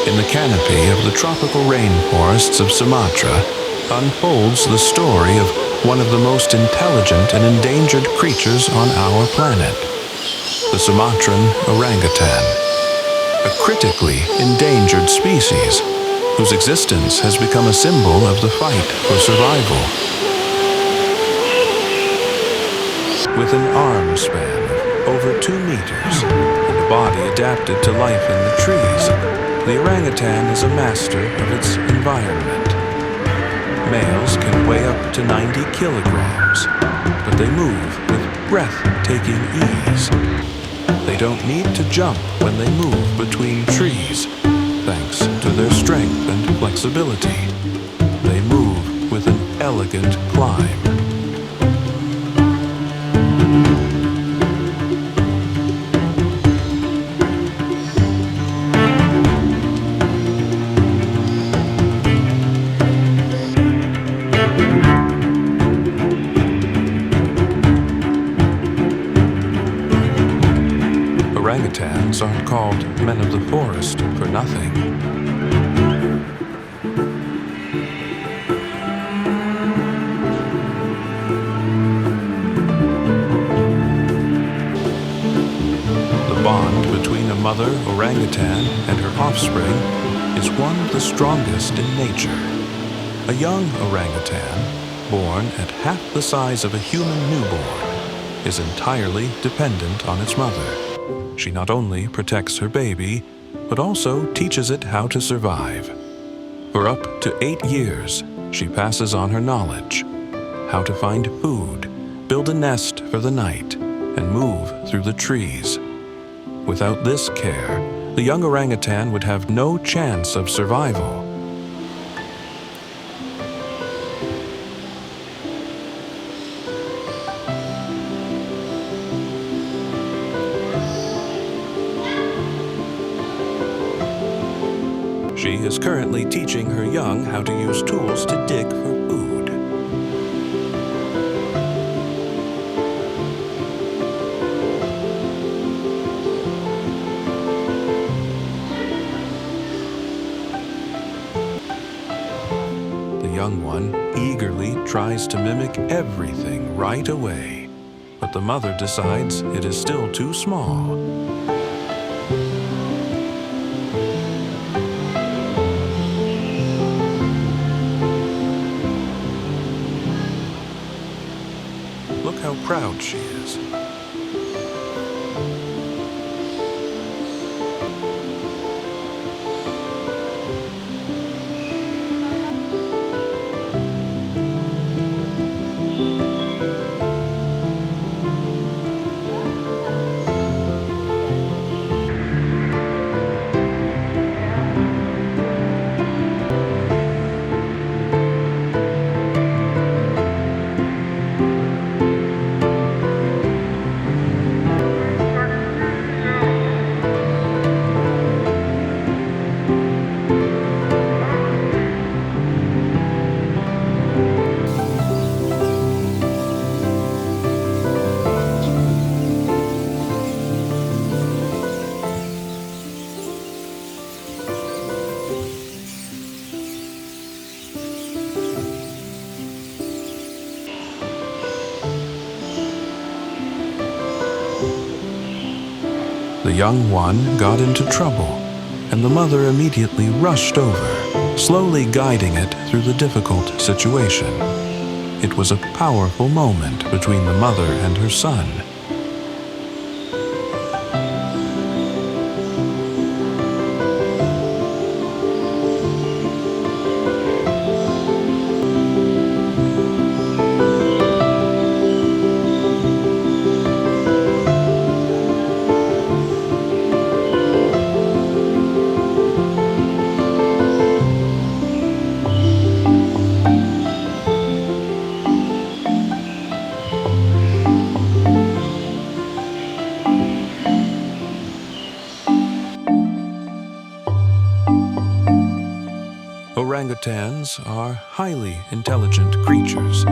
In the canopy of the tropical rainforests of Sumatra unfolds the story of one of the most intelligent and endangered creatures on our planet, the Sumatran orangutan, a critically endangered species whose existence has become a symbol of the fight for survival. With an arm span of over 2 meters and a body adapted to life in the trees, the orangutan is a master of its environment. Males can weigh up to 90 kilograms, but they move with breathtaking ease. They don't need to jump when they move between trees, thanks to their strength and flexibility. They move with an elegant climb. Orangutans aren't called men of the forest for nothing. The bond between a mother orangutan and her offspring is one of the strongest in nature. A young orangutan, born at half the size of a human newborn, is entirely dependent on its mother. She not only protects her baby, but also teaches it how to survive. For up to 8 years, she passes on her knowledge, how to find food, build a nest for the night, and move through the trees. Without this care, the young orangutan would have no chance of survival. She is currently teaching her young how to use tools to dig for food. The young one eagerly tries to mimic everything right away, but the mother decides it is still too small. Look how proud she is. The young one got into trouble, and the mother immediately rushed over, slowly guiding it through the difficult situation. It was a powerful moment between the mother and her son. Orangutans are highly intelligent creatures.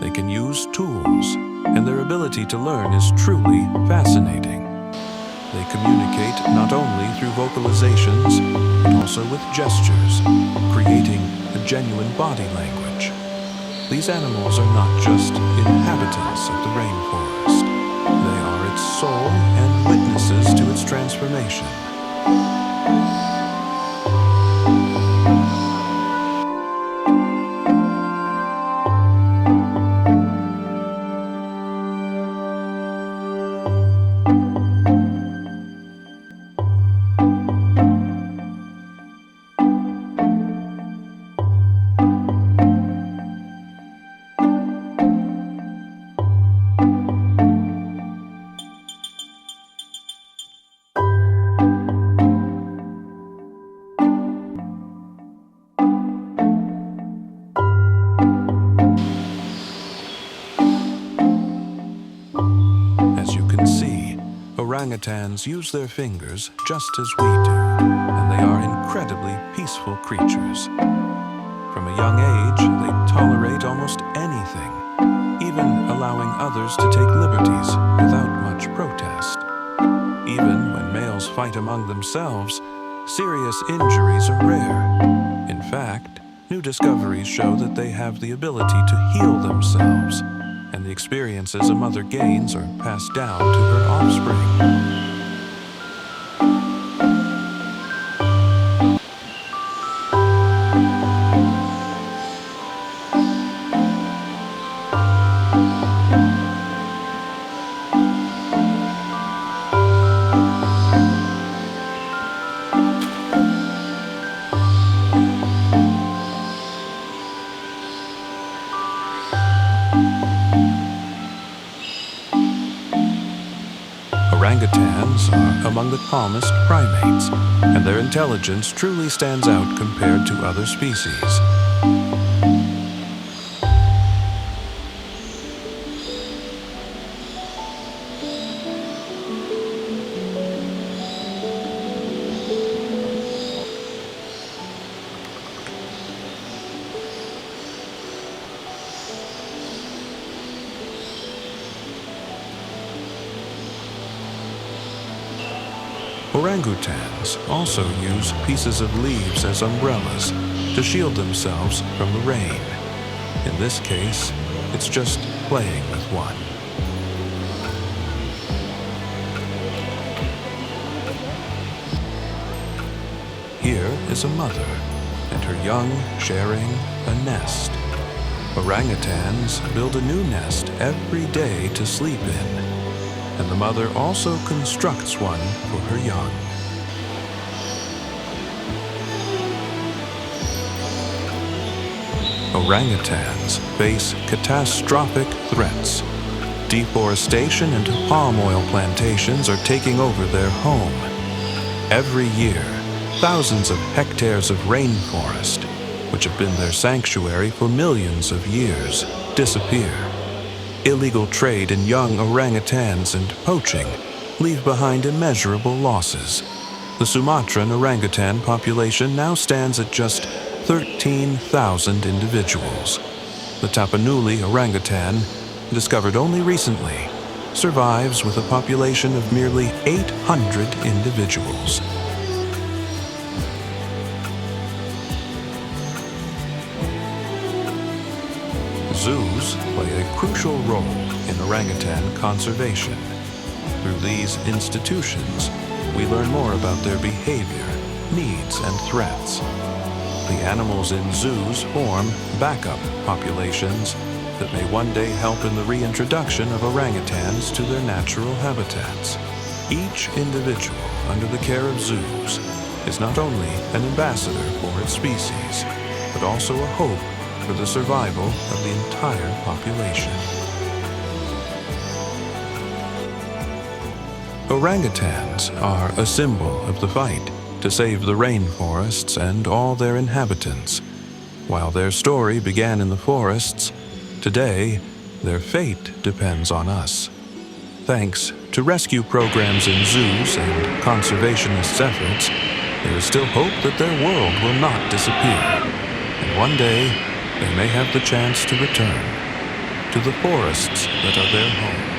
They can use tools, and their ability to learn is truly fascinating. They communicate not only through vocalizations, but also with gestures, creating a genuine body language. These animals are not just inhabitants of the rainforest. They are its soul and witnesses to its transformation. Orangutans use their fingers just as we do, and they are incredibly peaceful creatures. From a young age, they tolerate almost anything, even allowing others to take liberties without much protest. Even when males fight among themselves, serious injuries are rare. In fact, new discoveries show that they have the ability to heal themselves, and the experiences a mother gains are passed down to her offspring. Orangutans are among the calmest primates, and their intelligence truly stands out compared to other species. Orangutans also use pieces of leaves as umbrellas to shield themselves from the rain. In this case, it's just playing with one. Here is a mother and her young sharing a nest. Orangutans build a new nest every day to sleep in, and the mother also constructs one for her young. Orangutans face catastrophic threats. Deforestation and palm oil plantations are taking over their home. Every year, thousands of hectares of rainforest, which have been their sanctuary for millions of years, disappear. Illegal trade in young orangutans and poaching leave behind immeasurable losses. The Sumatran orangutan population now stands at just 13,000 individuals. The Tapanuli orangutan, discovered only recently, survives with a population of merely 800 individuals. Zoos play a crucial role in orangutan conservation. Through these institutions, we learn more about their behavior, needs, and threats. The animals in zoos form backup populations that may one day help in the reintroduction of orangutans to their natural habitats. Each individual under the care of zoos is not only an ambassador for its species, but also a hope for the survival of the entire population. Orangutans are a symbol of the fight to save the rainforests and all their inhabitants. While their story began in the forests, today their fate depends on us. Thanks to rescue programs in zoos and conservationists' efforts, there is still hope that their world will not disappear, and one day they may have the chance to return to the forests that are their home.